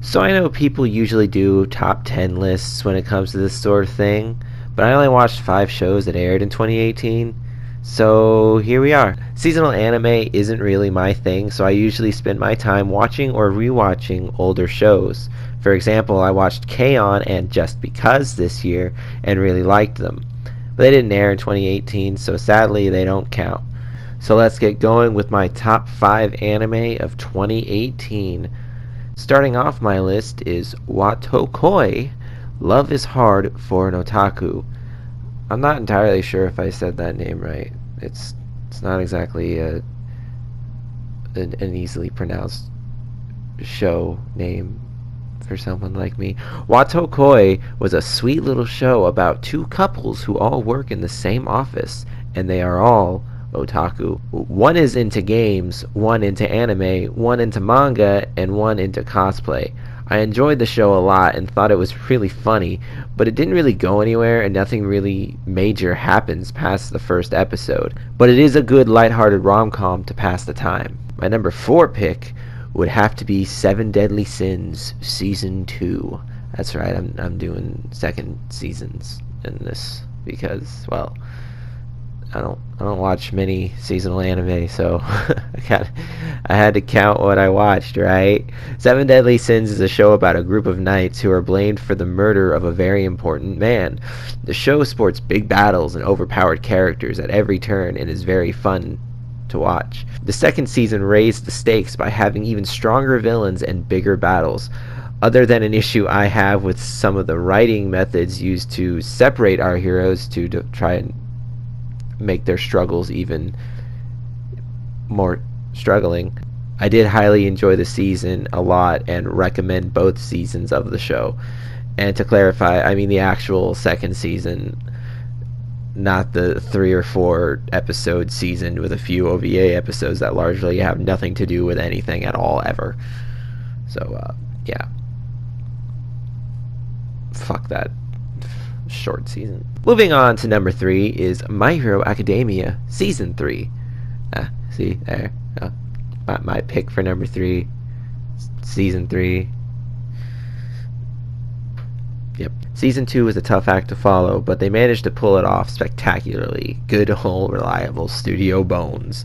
So I know people usually do top 10 lists when it comes to this sort of thing, but I only watched 5 shows that aired in 2018. So here we are. Seasonal anime isn't really my thing, so I usually spend my time watching or rewatching older shows. For example, I watched K-On! And Just Because this year and really liked them. But they didn't air in 2018, so sadly they don't count. So let's get going with my top 5 anime of 2018. Starting off my list is Watokoi, Love is Hard for an Otaku. I'm not entirely sure if I said that name right. It's not exactly an easily pronounced show name for someone like me. Watokoi was a sweet little show about two couples who all work in the same office, and they are all otaku. One is into games, one into anime, one into manga, and one into cosplay. I enjoyed the show a lot and thought it was really funny, but it didn't really go anywhere and nothing really major happens past the first episode. But it is a good lighthearted rom-com to pass the time. My number 4 pick would have to be Seven Deadly Sins Season 2. That's right, I'm doing second seasons in this because, well, I don't watch many seasonal anime, so I had to count what I watched, right? Seven Deadly Sins is a show about a group of knights who are blamed for the murder of a very important man. The show sports big battles and overpowered characters at every turn and is very fun to watch. The second season raised the stakes by having even stronger villains and bigger battles. Other than an issue I have with some of the writing methods used to separate our heroes to try and make their struggles even more struggling, I did highly enjoy the season a lot and recommend both seasons of the show. And to clarify, I mean the actual second season, not the 3 or 4 episode season with a few OVA episodes that largely have nothing to do with anything at all ever. So yeah, fuck that short season. Moving on to number 3 is My Hero Academia Season 3. See there, my pick for number 3, Season 3. Yep. Season 2 was a tough act to follow, but they managed to pull it off spectacularly. Good old reliable Studio Bones.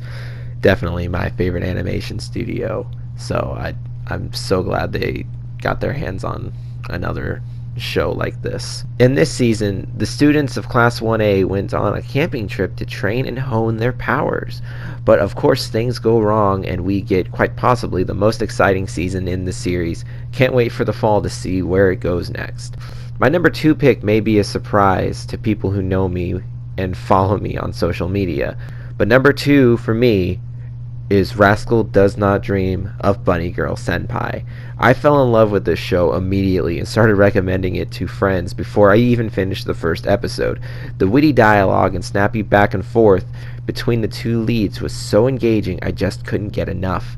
Definitely my favorite animation studio. So I'm so glad they got their hands on another show like this. In this season, the students of Class 1A went on a camping trip to train and hone their powers. But of course things go wrong and we get quite possibly the most exciting season in the series. Can't wait for the fall to see where it goes next. My number 2 pick may be a surprise to people who know me and follow me on social media. But number 2 for me is Rascal Does Not Dream of Bunny Girl Senpai. I fell in love with this show immediately and started recommending it to friends before I even finished the first episode. The witty dialogue and snappy back and forth between the two leads was so engaging I just couldn't get enough.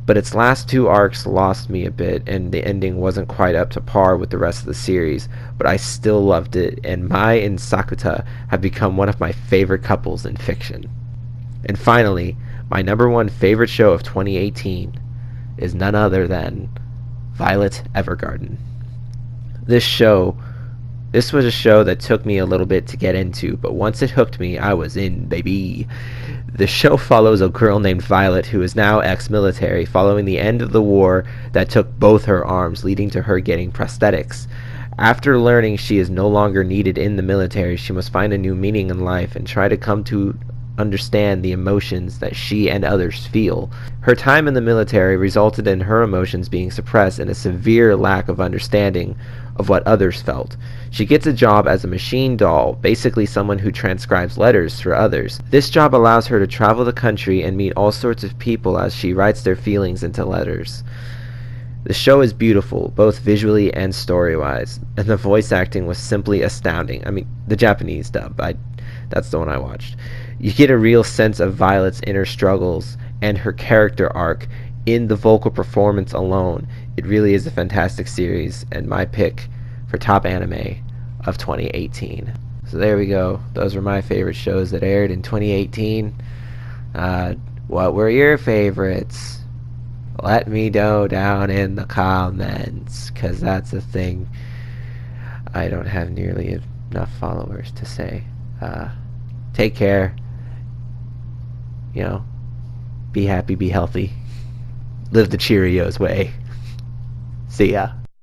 But its last 2 arcs lost me a bit, and the ending wasn't quite up to par with the rest of the series, but I still loved it, and Mai and Sakuta have become one of my favorite couples in fiction. And finally, my number 1 favorite show of 2018 is none other than Violet Evergarden. This was a show that took me a little bit to get into, but once it hooked me, I was in, baby. The show follows a girl named Violet who is now ex-military following the end of the war that took both her arms, leading to her getting prosthetics. After learning she is no longer needed in the military, she must find a new meaning in life and try to come to understand the emotions that she and others feel. Her time in the military resulted in her emotions being suppressed and a severe lack of understanding of what others felt. She gets a job as a machine doll, basically someone who transcribes letters for others. This job allows her to travel the country and meet all sorts of people as she writes their feelings into letters. The show is beautiful, both visually and story-wise, and the voice acting was simply astounding. I mean, the Japanese dub, that's the one I watched. You get a real sense of Violet's inner struggles and her character arc in the vocal performance alone. It really is a fantastic series and my pick for top anime of 2018. So there we go. Those were my favorite shows that aired in 2018. What were your favorites? let me know down in the comments, because that's a thing I don't have nearly enough followers to say. Take care. You know, be happy, be healthy. Live the Cheerios way. See ya.